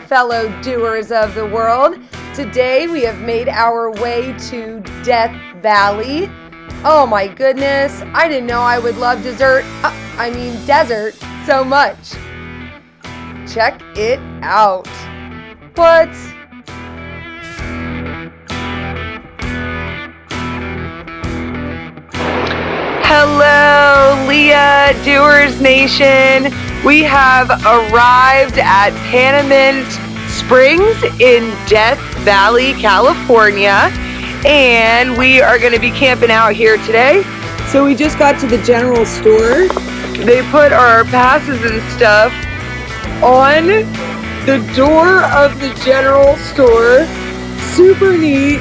fellow doers of the world. Today we have made our way to Death Valley. Oh my goodness, I didn't know I would love desert so much. Check it out. What? Hello, LeahDoersNation. We have arrived at Paniment Springs in Death Valley, California, and we are going to be camping out here today. So we just got to the general store. They put our passes and stuff on the door of the general store. Super neat.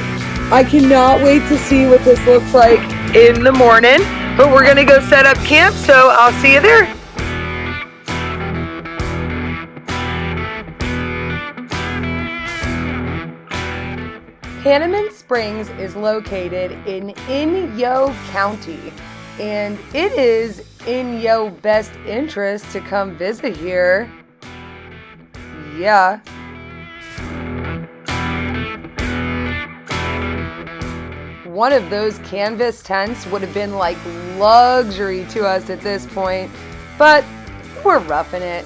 I cannot wait to see what this looks like in the morning. But we're going to go set up camp, so I'll see you there. Paniment Springs is located in Inyo County, and it is in your best interest to come visit here. Yeah. One of those canvas tents would have been like luxury to us at this point, but we're roughing it.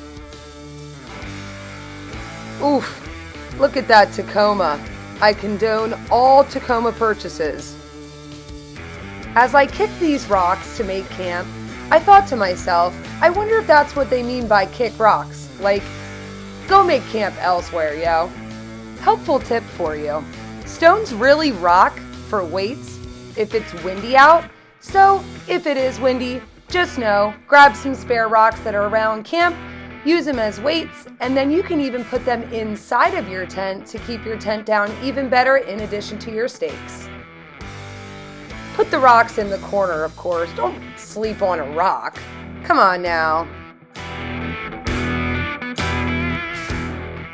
Oof, look at that Tacoma. I condone all Tacoma purchases. As I kicked these rocks to make camp, I thought to myself, I wonder if that's what they mean by kick rocks. Like, go make camp elsewhere, yo. Helpful tip for you. Stones really rock for weights if it's windy out. So if it is windy, just know, grab some spare rocks that are around camp, use them as weights, and then you can even put them inside of your tent to keep your tent down even better in addition to your stakes. Put the rocks in the corner, of course. Don't sleep on a rock. Come on now.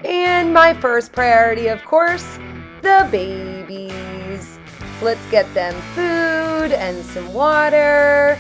And my first priority, of course, the babies. Let's get them food and some water.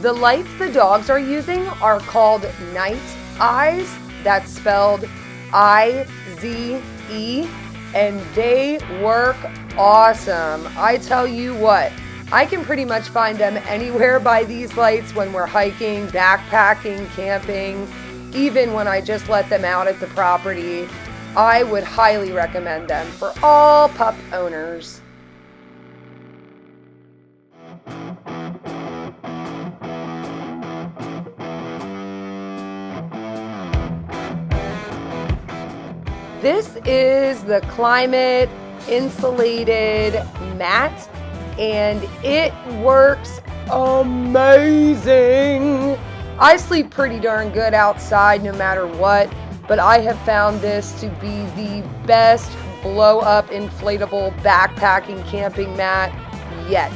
The lights the dogs are using are called night eyes. That's spelled I-Z-E, and they work awesome. I tell you what, I can pretty much find them anywhere by these lights when we're hiking, backpacking, camping, even when I just let them out at the property. I would highly recommend them for all pup owners. This is the climate insulated mat, and it works amazing. I sleep pretty darn good outside no matter what, but I have found this to be the best blow-up inflatable backpacking camping mat yet.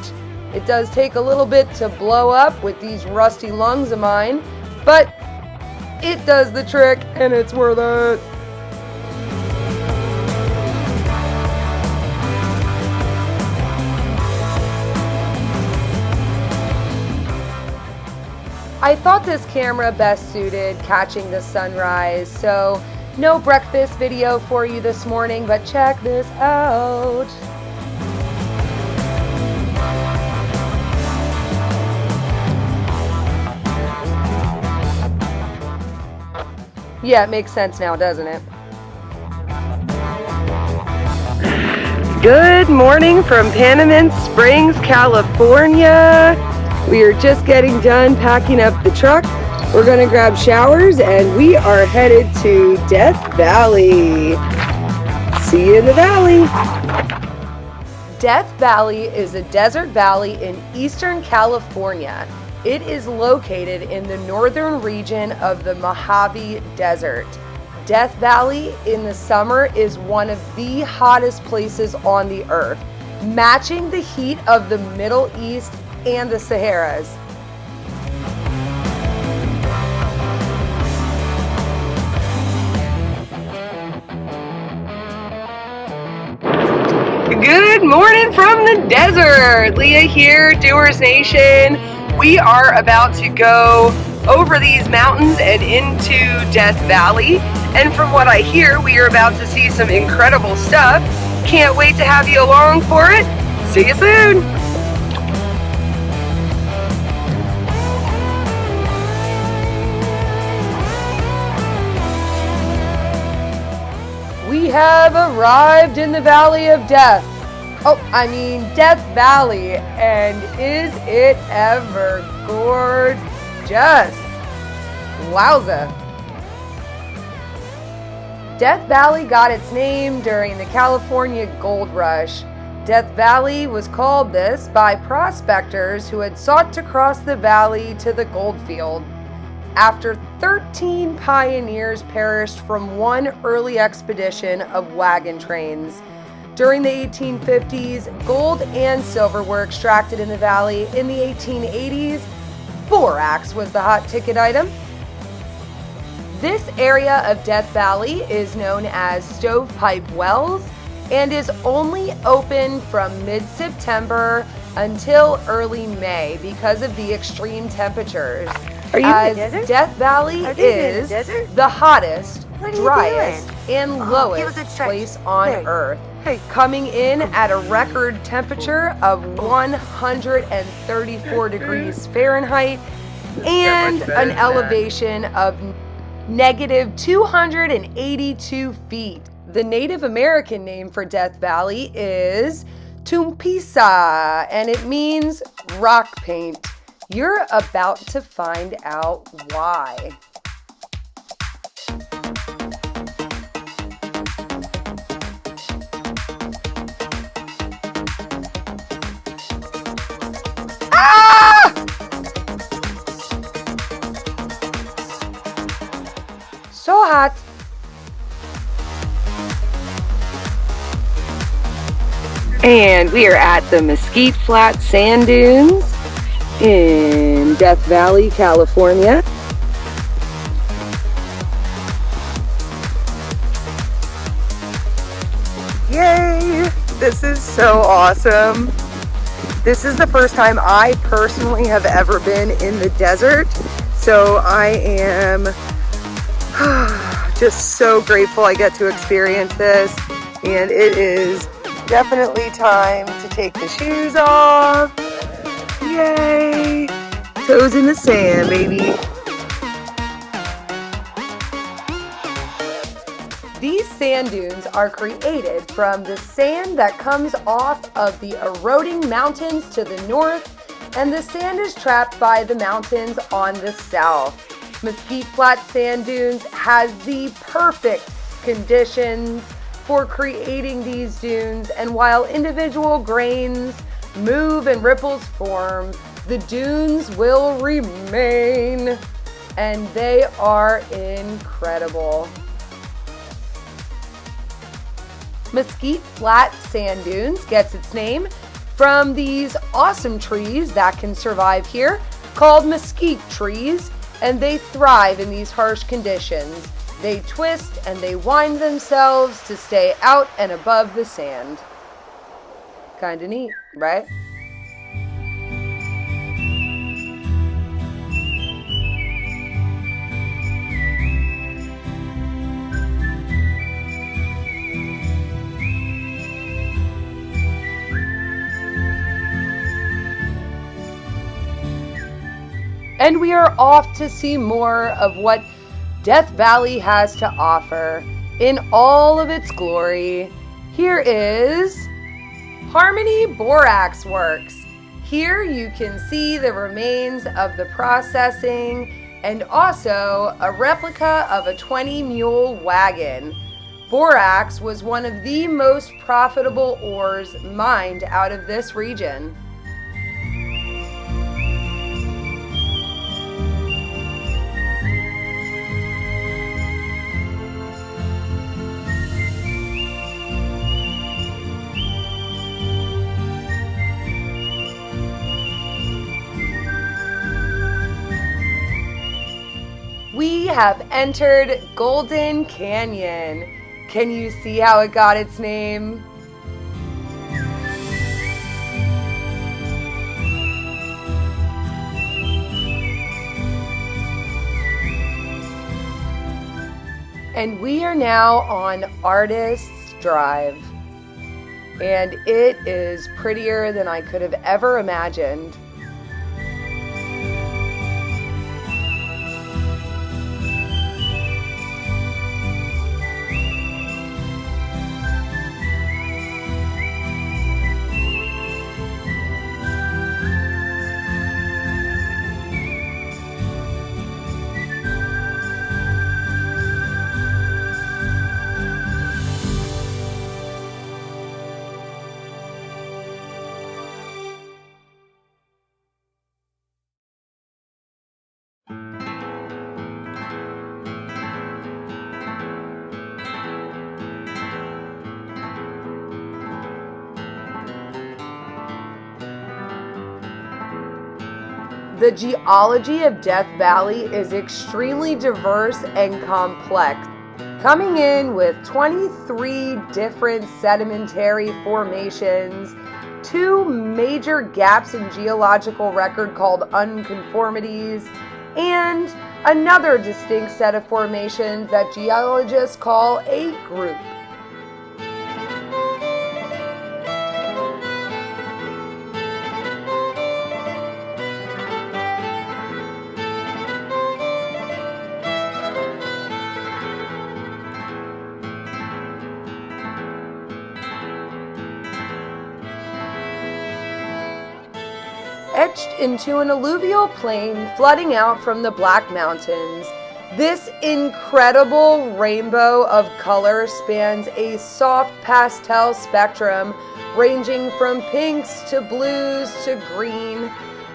It does take a little bit to blow up with these rusty lungs of mine, but it does the trick and it's worth it. I thought this camera best suited catching the sunrise, so no breakfast video for you this morning, but check this out. Yeah, it makes sense now, doesn't it? Good morning from Panament Springs, California. We are just getting done packing up the truck. We're going to grab showers and we are headed to Death Valley. See you in the valley. Death Valley is a desert valley in eastern California. It is located in the northern region of the Mojave Desert. Death Valley in the summer is one of the hottest places on the earth, matching the heat of the Middle East and the Saharas. Good morning from the desert. Leah here, Doers Nation. We are about to go over these mountains and into Death Valley. And from what I hear, we are about to see some incredible stuff. Can't wait to have you along for it. See you soon. We have arrived in the Valley of Death. Death Valley. And is it ever gorgeous? Wowza. Death Valley got its name during the California Gold Rush. Death Valley was called this by prospectors who had sought to cross the valley to the gold field. After 13 pioneers perished from one early expedition of wagon trains. During the 1850s, gold and silver were extracted in the valley. In the 1880s, borax was the hot ticket item. This area of Death Valley is known as Stovepipe Wells and is only open from mid-September until early May because of the extreme temperatures. Are you in the desert? Death Valley is the hottest, driest, and lowest place on Earth, coming in at a record temperature of 134 degrees Fahrenheit and an elevation of negative 282 feet. The Native American name for Death Valley is Tumpisa, and it means rock paint. You're about to find out why. Ah! So hot. And we are at the Mesquite Sand Dunes in Death Valley, California. Yay! This is so awesome. This is the first time I personally have ever been in the desert, so I am just so grateful I get to experience this, and it is definitely time to take the shoes off. Yay! Toes in the sand, baby. These sand dunes are created from the sand that comes off of the eroding mountains to the north, and the sand is trapped by the mountains on the south. Mesquite Sand Dunes has the perfect conditions for creating these dunes, and while individual grains move and ripples form, the dunes will remain, and they are incredible. Mesquite Sand Dunes gets its name from these awesome trees that can survive here, called mesquite trees, and they thrive in these harsh conditions. They twist and they wind themselves to stay out and above the sand. Kinda neat, right? And we are off to see more of what Death Valley has to offer in all of its glory. Here is Harmony Borax Works. Here you can see the remains of the processing and also a replica of a 20-mule wagon. Borax was one of the most profitable ores mined out of this region. We have entered Golden Canyon. Can you see how it got its name? And we are now on Artist's Drive, and it is prettier than I could have ever imagined. The geology of Death Valley is extremely diverse and complex, coming in with 23 different sedimentary formations, 2 major gaps in geological record called unconformities, and another distinct set of formations that geologists call a group. Etched into an alluvial plain flooding out from the Black Mountains, this incredible rainbow of color spans a soft pastel spectrum ranging from pinks to blues to green,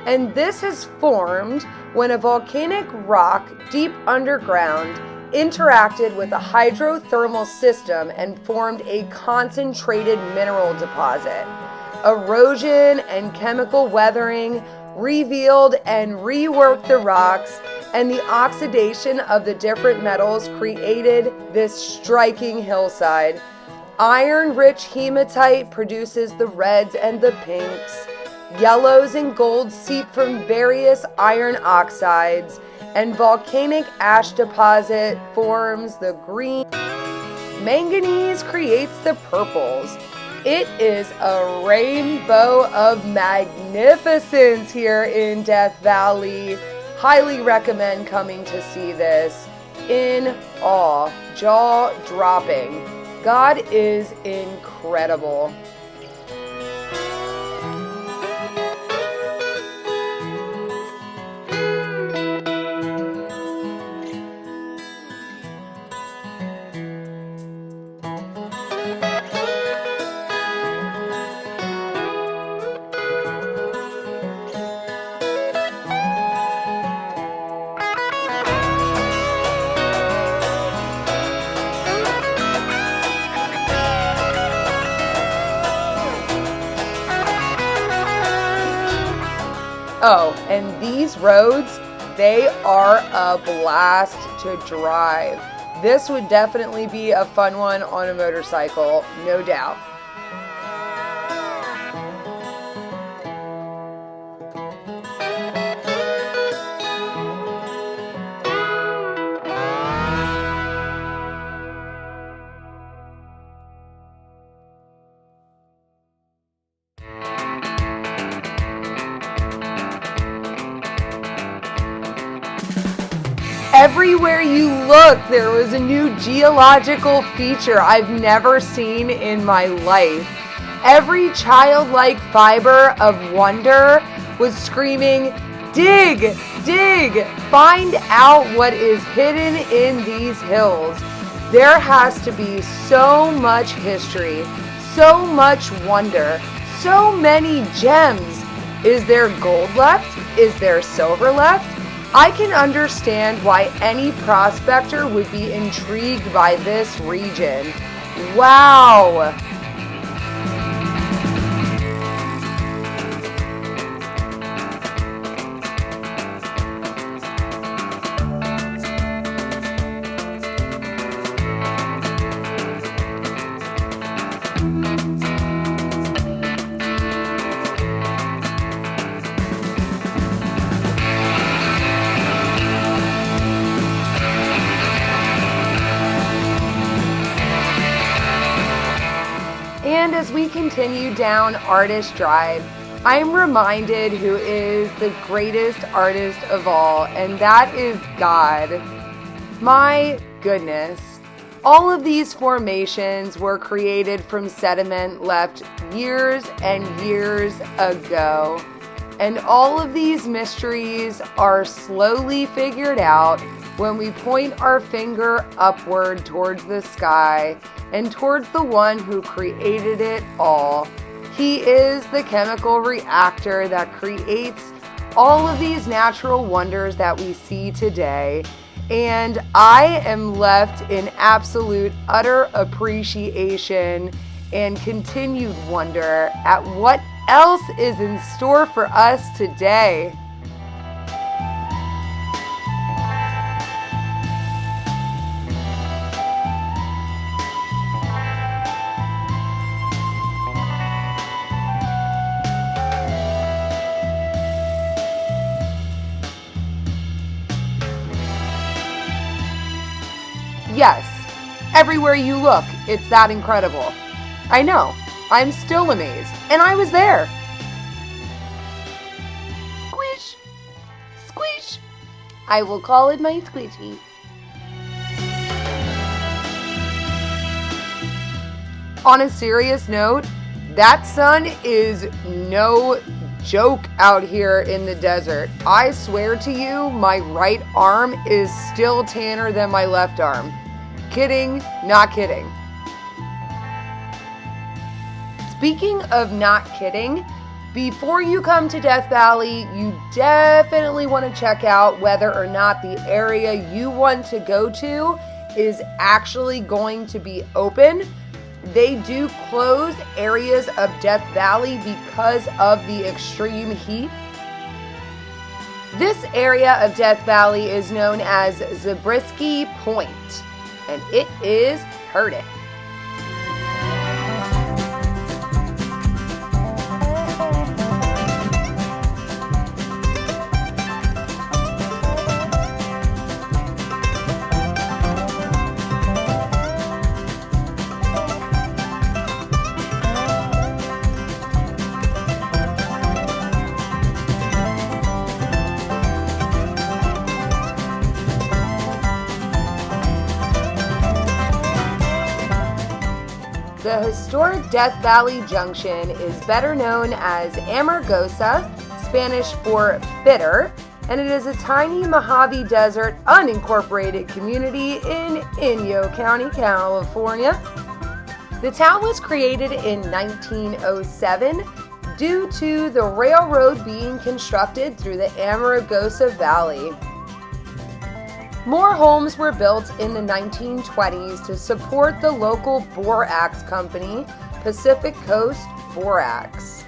and this has formed when a volcanic rock deep underground interacted with a hydrothermal system and formed a concentrated mineral deposit. Erosion and chemical weathering revealed and reworked the rocks, and the oxidation of the different metals created this striking hillside. Iron-rich hematite produces the reds and the pinks. Yellows and golds seep from various iron oxides, and volcanic ash deposit forms the green. Manganese creates the purples. It is a rainbow of magnificence here in Death Valley. Highly recommend coming to see this. In awe, jaw-dropping. God is incredible. Oh, and these roads, they are a blast to drive. This would definitely be a fun one on a motorcycle, no doubt. Everywhere you look, there was a new geological feature I've never seen in my life. Every childlike fiber of wonder was screaming, "Dig! Dig! Find out what is hidden in these hills." There has to be so much history, so much wonder, so many gems. Is there gold left? Is there silver left? I can understand why any prospector would be intrigued by this region. Wow! continue down Artist Drive, I am reminded who is the greatest artist of all, and that is God. My goodness. All of these formations were created from sediment left years and years ago. And all of these mysteries are slowly figured out when we point our finger upward towards the sky and towards the one who created it all. He is the chemical reactor that creates all of these natural wonders that we see today. And I am left in absolute utter appreciation and continued wonder at what else is in store for us today. Yes, everywhere you look, it's that incredible. I know, I'm still amazed, and I was there. Squish, squish. I will call it my squishy. On a serious note, that sun is no joke out here in the desert. I swear to you, my right arm is still tanner than my left arm. Kidding, not kidding. Speaking of not kidding, before you come to Death Valley, you definitely want to check out whether or not the area you want to go to is actually going to be open. They do close areas of Death Valley because of the extreme heat. This area of Death Valley is known as Zabriskie Point, and it is hurting. The historic Death Valley Junction is better known as Amargosa, Spanish for bitter, and it is a tiny Mojave Desert unincorporated community in Inyo County, California. The town was created in 1907 due to the railroad being constructed through the Amargosa Valley. More homes were built in the 1920s to support the local borax company, Pacific Coast Borax.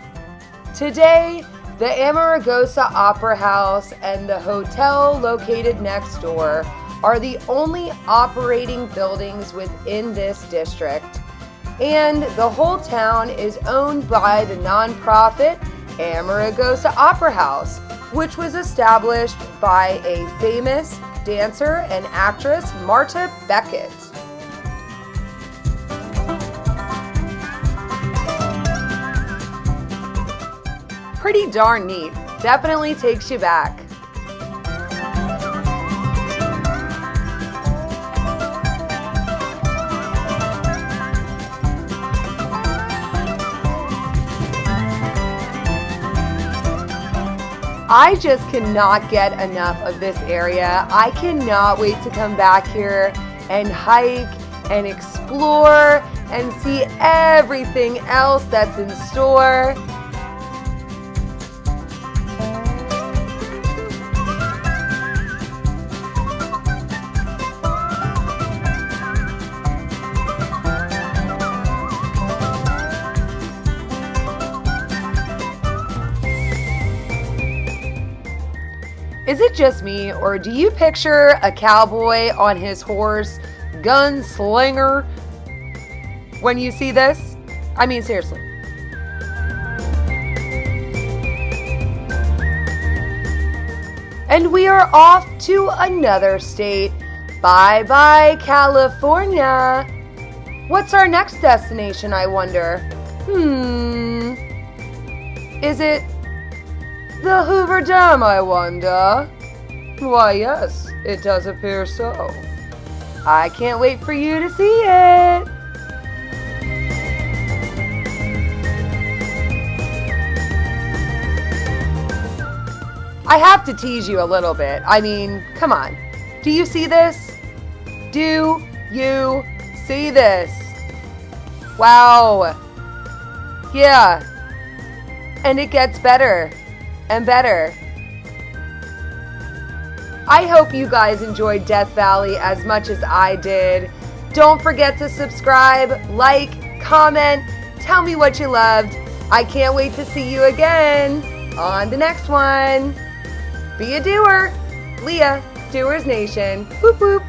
Today, the Amargosa Opera House and the hotel located next door are the only operating buildings within this district, and the whole town is owned by the nonprofit Amargosa Opera House, which was established by a famous dancer and actress, Marta Beckett. Pretty darn neat. Definitely takes you back. I just cannot get enough of this area. I cannot wait to come back here and hike and explore and see everything else that's in store. Is it just me, or do you picture a cowboy on his horse, gunslinger, when you see this? I mean, seriously. And we are off to another state. Bye-bye, California. What's our next destination, I wonder? Is it the Hoover Dam, I wonder? Why, yes, it does appear so. I can't wait for you to see it. I have to tease you a little bit. I mean, come on. Do you see this? Do you see this? Wow. Yeah. And it gets better and better. I hope you guys enjoyed Death Valley as much as I did. Don't forget to subscribe, like, comment, tell me what you loved. I can't wait to see you again on the next one. Be a doer. Leah, Doers Nation. Whoop whoop.